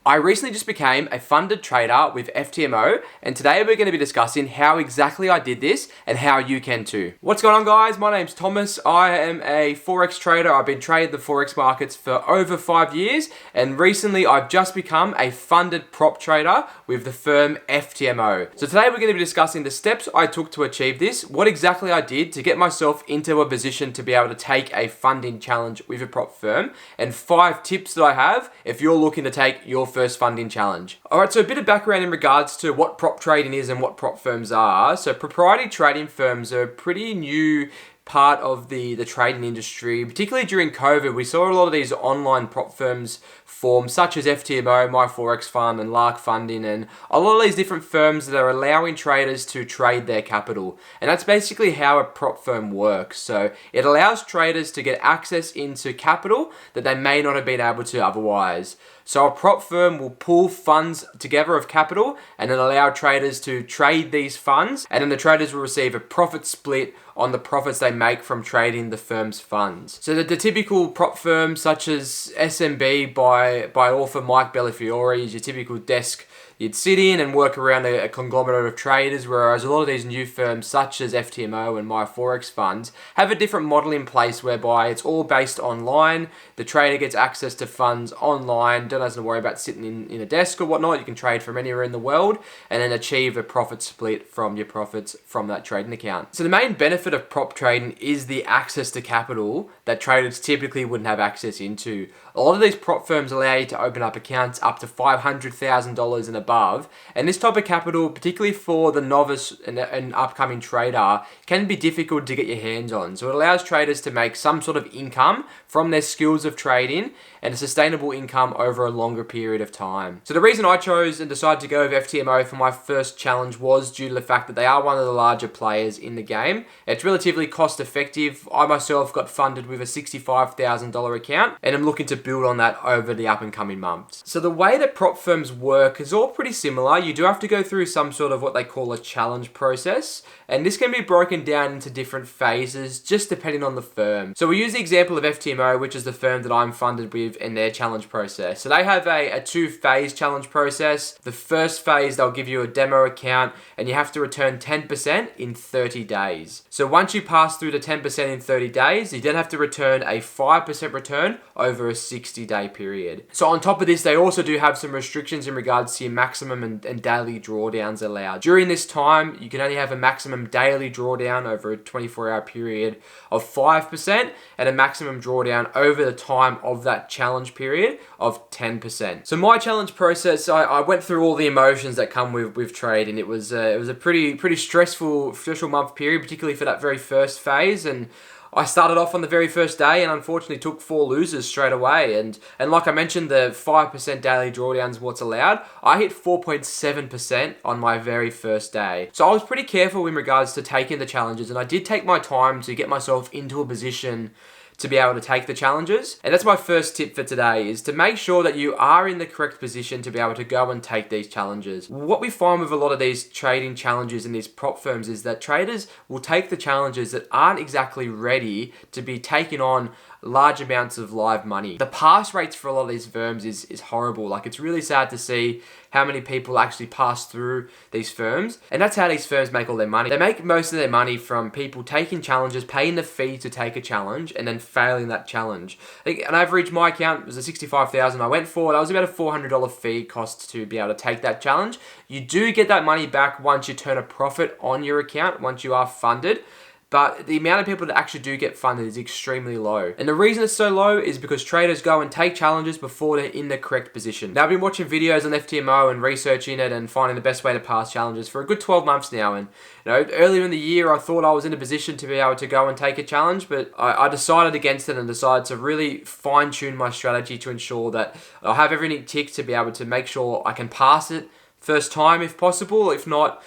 I recently just became a funded trader with FTMO, and today we're going to be discussing how exactly I did this and how you can too. What's going on, guys? My name's Thomas. I am a Forex trader. I've been trading the Forex markets for over 5 years, and recently I've just become a funded prop trader with the firm FTMO. So today we're going to be discussing the steps I took to achieve this, what exactly I did to get myself into a position to be able to take a funding challenge with a prop firm, and 5 tips that I have if you're looking to take your first funding challenge. Alright, so a bit of background in regards to what prop trading is and what prop firms are. So proprietary trading firms are a pretty new part of the trading industry. Particularly during COVID, we saw a lot of these online prop firms form, such as FTMO, My Forex Fund, and Lark Funding, and a lot of these different firms that are allowing traders to trade their capital. And that's basically how a prop firm works. So it allows traders to get access into capital that they may not have been able to otherwise. So a prop firm will pool funds together of capital and then allow traders to trade these funds, and then the traders will receive a profit split on the profits they make from trading the firm's funds. So the typical prop firms such as SMB by author Mike Bellafiore is your typical desk you'd sit in and work around a conglomerate of traders, whereas a lot of these new firms such as FTMO and My Forex Funds have a different model in place whereby it's all based online. The trader gets access to funds online, don't have to worry about sitting in a desk or whatnot. You can trade from anywhere in the world and then achieve a profit split from your profits from that trading account. So the main benefit of prop trading is the access to capital that traders typically wouldn't have access into. A lot of these prop firms allow you to open up accounts up to $500,000 and above, and this type of capital, particularly for the novice and upcoming trader, can be difficult to get your hands on. So it allows traders to make some sort of income from their skills of trading and a sustainable income over a longer period of time. So the reason I chose and decided to go with FTMO for my first challenge was due to the fact that they are one of the larger players in the game. It's relatively cost effective. I myself got funded with a $65,000 account, and I'm looking to build on that over the up and coming months. So the way that prop firms work is all pretty similar. You do have to go through some sort of what they call a challenge process, and this can be broken down into different phases just depending on the firm. So we use the example of FTMO, which is the firm that I'm funded with, in their challenge process. So they have a 2-phase challenge process. The first phase, they'll give you a demo account and you have to return 10% in 30 days. So once you pass through the 10% in 30 days, you then have to return a 5% return over a 60-day period. So on top of this, they also do have some restrictions in regards to your maximum and daily drawdowns allowed. During this time, you can only have a maximum daily drawdown over a 24-hour period of 5% and a maximum drawdown over the time of that challenge period of 10%. So my challenge process, I went through all the emotions that come with trading. It was a pretty stressful month period, particularly for that very first phase, and I started off on the very first day and unfortunately took 4 losers straight away. And like I mentioned, the 5% daily drawdown is what's allowed. I hit 4.7% on my very first day. So I was pretty careful in regards to taking the challenges, and I did take my time to get myself into a position to be able to take the challenges. And that's my first tip for today, is to make sure that you are in the correct position to be able to go and take these challenges. What we find with a lot of these trading challenges in these prop firms is that traders will take the challenges that aren't exactly ready to be taking on large amounts of live money. The pass rates for a lot of these firms is horrible. Like, it's really sad to see how many people actually pass through these firms, and that's how these firms make all their money. They make most of their money from people taking challenges, paying the fee to take a challenge, and then failing that challenge. I think an average, my account was a $65,000 I went for. That was about a $400 fee cost to be able to take that challenge. You do get that money back once you turn a profit on your account, once you are funded. But the amount of people that actually do get funded is extremely low. And the reason it's so low is because traders go and take challenges before they're in the correct position. Now, I've been watching videos on FTMO and researching it and finding the best way to pass challenges for a good 12 months now. And earlier in the year, I thought I was in a position to be able to go and take a challenge, but I decided against it and decided to really fine-tune my strategy to ensure that I'll have everything ticked to be able to make sure I can pass it first time if possible. If not,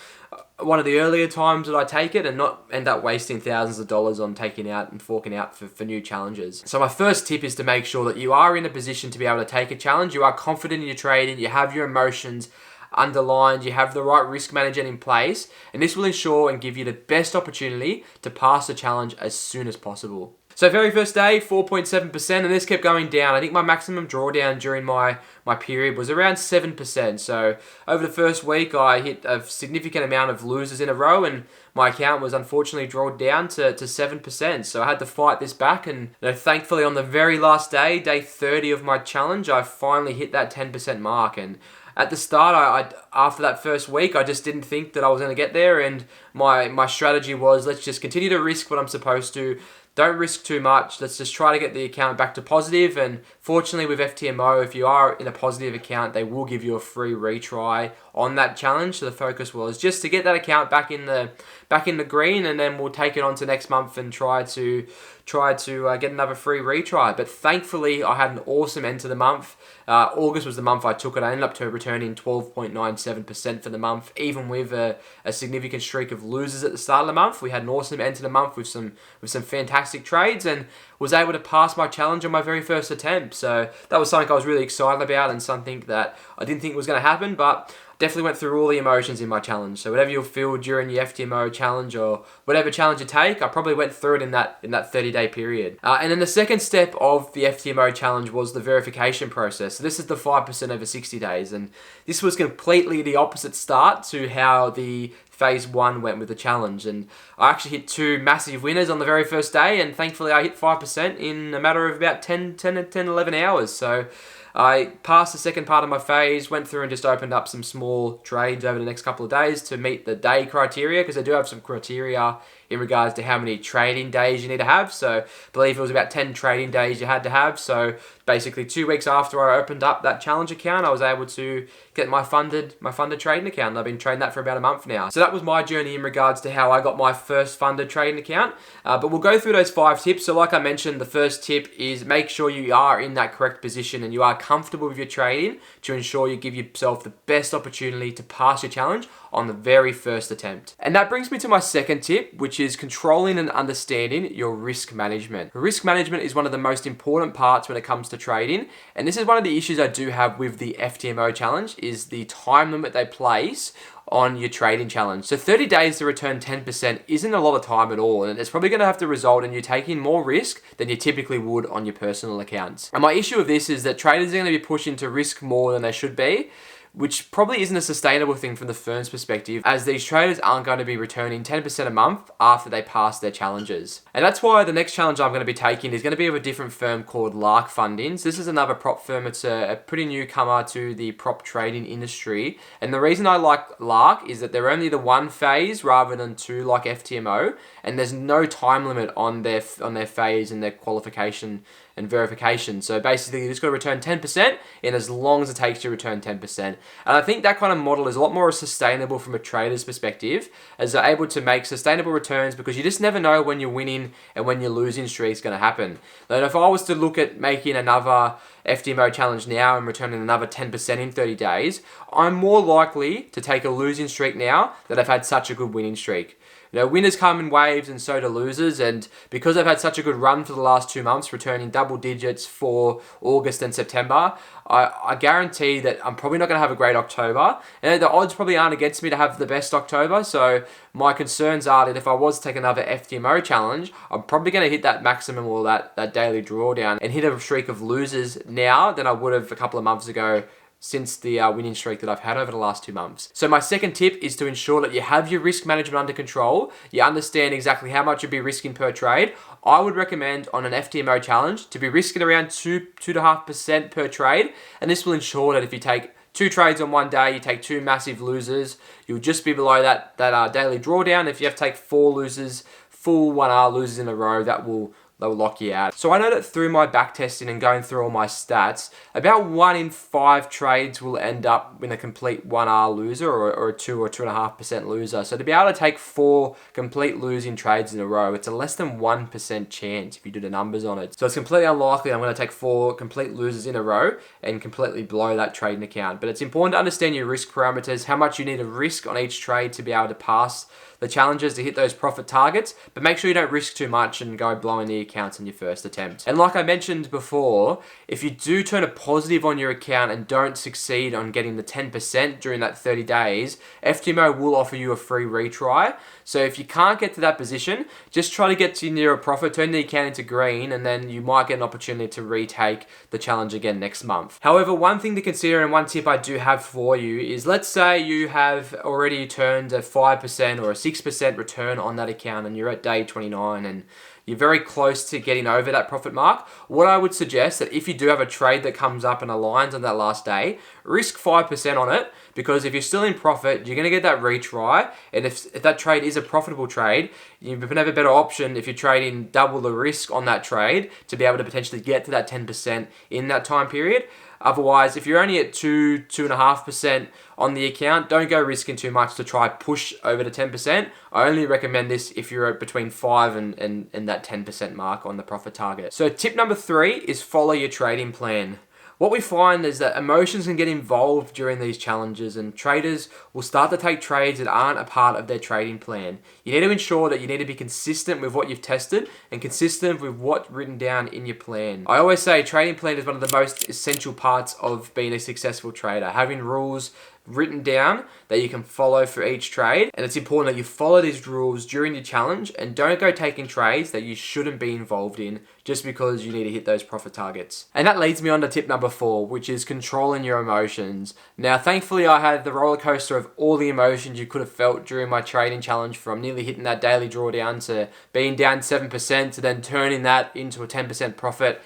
one of the earlier times that I take it, and not end up wasting thousands of dollars on taking out and forking out for new challenges. So my first tip is to make sure that you are in a position to be able to take a challenge. You are confident in your trading, you have your emotions underlined, you have the right risk management in place, and this will ensure and give you the best opportunity to pass the challenge as soon as possible. So very first day, 4.7%, and this kept going down. I think my maximum drawdown during my period was around 7%. So over the first week, I hit a significant amount of losers in a row, and my account was unfortunately drawn down to 7%. So I had to fight this back, and thankfully on the very last day, day 30 of my challenge, I finally hit that 10% mark. And at the start, I after that first week, I just didn't think that I was going to get there, and my strategy was, let's just continue to risk what I'm supposed to. Don't risk too much. Let's just try to get the account back to positive. And fortunately with FTMO, if you are in a positive account, they will give you a free retry on that challenge. So the focus was just to get that account back in the green, and then we'll take it on to next month and try to get another free retry. But thankfully, I had an awesome end to the month. August was the month I took it. I ended up returning 12.97% for the month, even with a significant streak of losers at the start of the month. We had an awesome end to the month with some fantastic trades, and was able to pass my challenge on my very first attempt. So that was something I was really excited about, and something that I didn't think was going to happen, but definitely went through all the emotions in my challenge. So whatever you'll feel during your FTMO challenge, or whatever challenge you take, I probably went through it in that 30-day period. And then the second step of the FTMO challenge was the verification process. So this is the 5% over 60 days, and this was completely the opposite start to how the phase 1 went with the challenge. And I actually hit 2 massive winners on the very first day, and thankfully I hit 5% in a matter of about 11 hours. So I passed the second part of my phase, went through and just opened up some small trades over the next couple of days to meet the day criteria, because I do have some criteria in regards to how many trading days you need to have. So I believe it was about 10 trading days you had to have. So basically 2 weeks after I opened up that challenge account, I was able to get my funded trading account. And I've been trading that for about a month now. So that was my journey in regards to how I got my first funded trading account. But we'll go through those 5 tips. So like I mentioned, the first tip is make sure you are in that correct position and you are comfortable with your trading, to ensure you give yourself the best opportunity to pass your challenge on the very first attempt. And that brings me to my second tip, which is controlling and understanding your risk management. Risk management is one of the most important parts when it comes to trading. And this is one of the issues I do have with the FTMO challenge, is the time limit they place on your trading challenge. So 30 days to return 10% isn't a lot of time at all, and it's probably going to have to result in you taking more risk than you typically would on your personal accounts. And my issue with this is that traders are going to be pushing to risk more than they should be, which probably isn't a sustainable thing from the firm's perspective, as these traders aren't going to be returning 10% a month after they pass their challenges. And that's why the next challenge I'm going to be taking is going to be with a different firm called Lark Fundings. This is another prop firm. It's a pretty newcomer to the prop trading industry. And the reason I like Lark is that they're only the 1 phase rather than 2 like FTMO, and there's no time limit on their phase and their qualification and verification. So basically you just got to return 10% in as long as it takes to return 10%. And I think that kind of model is a lot more sustainable from a trader's perspective, as they're able to make sustainable returns, because you just never know when you're winning and when your losing streak is going to happen. And if I was to look at making another FTMO challenge now and returning another 10% in 30 days, I'm more likely to take a losing streak now that I've had such a good winning streak. Winners come in waves and so do losers, and because I've had such a good run for the last 2 months, returning double digits for August and September, I guarantee that I'm probably not going to have a great October, and the odds probably aren't against me to have the best October. So my concerns are that if I was to take another FTMO challenge, I'm probably going to hit that maximum, or that daily drawdown, and hit a streak of losers now than I would have a couple of months ago, since the winning streak that I've had over the last 2 months. So my second tip is to ensure that you have your risk management under control. You understand exactly how much you'll be risking per trade. I would recommend on an FTMO challenge to be risking around 2.5% per trade. And this will ensure that if you take 2 trades on one day, you take 2 massive losers, you'll just be below that daily drawdown. If you have to take 4 losers, full 1R losers in a row, they'll lock you out. So I know that through my backtesting and going through all my stats, about 1 in 5 trades will end up in a complete 1R loser, or a 2 or 2.5% loser. So to be able to take 4 complete losing trades in a row, it's a less than 1% chance if you do the numbers on it. So it's completely unlikely I'm going to take 4 complete losers in a row and completely blow that trading account. But it's important to understand your risk parameters, how much you need to risk on each trade to be able to pass the challenges to hit those profit targets, but make sure you don't risk too much and go blowing the accounts in your first attempt. And like I mentioned before, if you do turn a positive on your account and don't succeed on getting the 10% during that 30 days, FTMO will offer you a free retry. So if you can't get to that position, just try to get to near a profit, turn the account into green, and then you might get an opportunity to retake the challenge again next month. However, one thing to consider and one tip I do have for you is, let's say you have already turned a 5% or a 6% return on that account and you're at day 29 and you're very close to getting over that profit mark. What I would suggest that if you do have a trade that comes up and aligns on that last day, risk 5% on it, because if you're still in profit, you're going to get that retry. And if that trade is a profitable trade, you have a better option if you're trading double the risk on that trade to be able to potentially get to that 10% in that time period. Otherwise, if you're only at 2.5% on the account, don't go risking too much to try push over to 10%. I only recommend this if you're at between 5 and that 10% mark on the profit target. So tip number 3 is follow your trading plan. What we find is that emotions can get involved during these challenges and traders will start to take trades that aren't a part of their trading plan. You need to ensure that you need to be consistent with what you've tested and consistent with what's written down in your plan. I always say trading plan is one of the most essential parts of being a successful trader. Having rules written down that you can follow for each trade, and it's important that you follow these rules during your challenge and don't go taking trades that you shouldn't be involved in just because you need to hit those profit targets. And that leads me on to tip number 4, which is controlling your emotions. Now, thankfully, I had the roller coaster of all the emotions you could have felt during my trading challenge, from nearly hitting that daily drawdown to being down 7% to then turning that into a 10% profit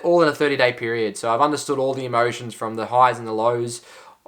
all in a 30-day period. So I've understood all the emotions from the highs and the lows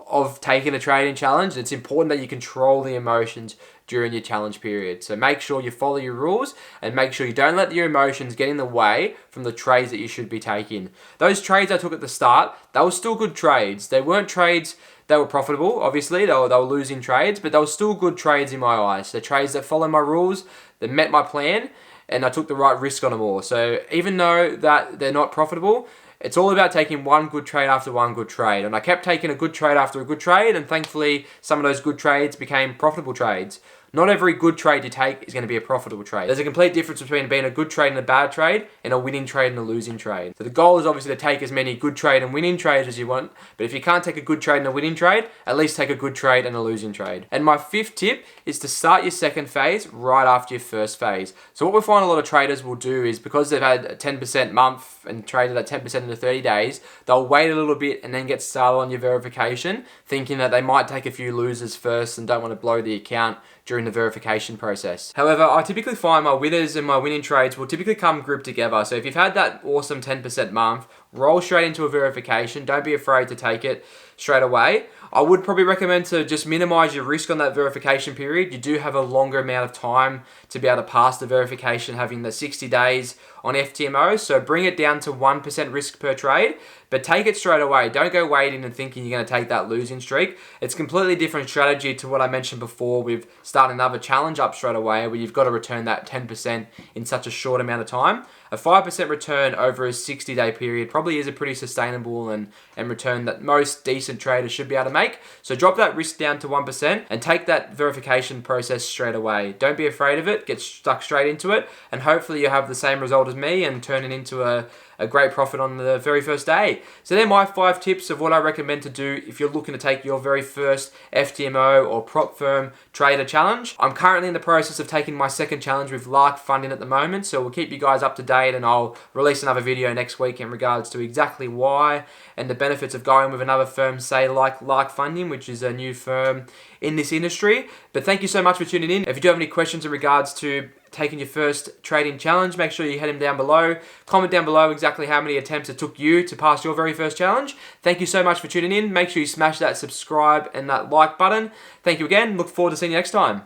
of taking a trading challenge. It's important that you control the emotions during your challenge period. So make sure you follow your rules and make sure you don't let your emotions get in the way from the trades that you should be taking. Those trades I took at the start, they were still good trades. They weren't trades that were profitable, obviously. They were losing trades, but they were still good trades in my eyes. They're trades that follow my rules, that met my plan, and I took the right risk on them all. So even though that they're not profitable, it's all about taking one good trade after one good trade. And I kept taking a good trade after a good trade, and thankfully some of those good trades became profitable trades. Not every good trade you take is going to be a profitable trade. There's a complete difference between being a good trade and a bad trade, and a winning trade and a losing trade. So the goal is obviously to take as many good trade and winning trades as you want, but if you can't take a good trade and a winning trade, at least take a good trade and a losing trade. And my 5th tip is to start your second phase right after your first phase. So what we find a lot of traders will do is, because they've had a 10% month and traded at 10% in the 30 days, they'll wait a little bit and then get started on your verification, thinking that they might take a few losers first and don't want to blow the account during the verification process. However, I typically find my winners and my winning trades will typically come grouped together. So if you've had that awesome 10% month, roll straight into a verification. Don't be afraid to take it straight away. I would probably recommend to just minimize your risk on that verification period. You do have a longer amount of time to be able to pass the verification, having the 60 days on FTMO. So bring it down to 1% risk per trade, but take it straight away. Don't go waiting and thinking you're going to take that losing streak. It's a completely different strategy to what I mentioned before with starting another challenge up straight away, where you've got to return that 10% in such a short amount of time. A 5% return over a 60-day period probably is a pretty sustainable and return that most decent traders should be able to make. So drop that risk down to 1% and take that verification process straight away. Don't be afraid of it. Get stuck straight into it, and hopefully you have the same result as me and turn it into a great profit on the very first day. So they're my 5 tips of what I recommend to do if you're looking to take your very first FTMO or prop firm trader challenge. I'm currently in the process of taking my second challenge with Lark Funding at the moment, so we'll keep you guys up to date, and I'll release another video next week in regards to exactly why and the benefits of going with another firm, say like Lark Funding, which is a new firm in this industry. But thank you so much for tuning in. If you do have any questions in regards to taking your first trading challenge, make sure you head them down below. Comment down below exactly how many attempts it took you to pass your very first challenge. Thank you so much for tuning in. Make sure you smash that subscribe and that like button. Thank you again. Look forward to seeing you next time.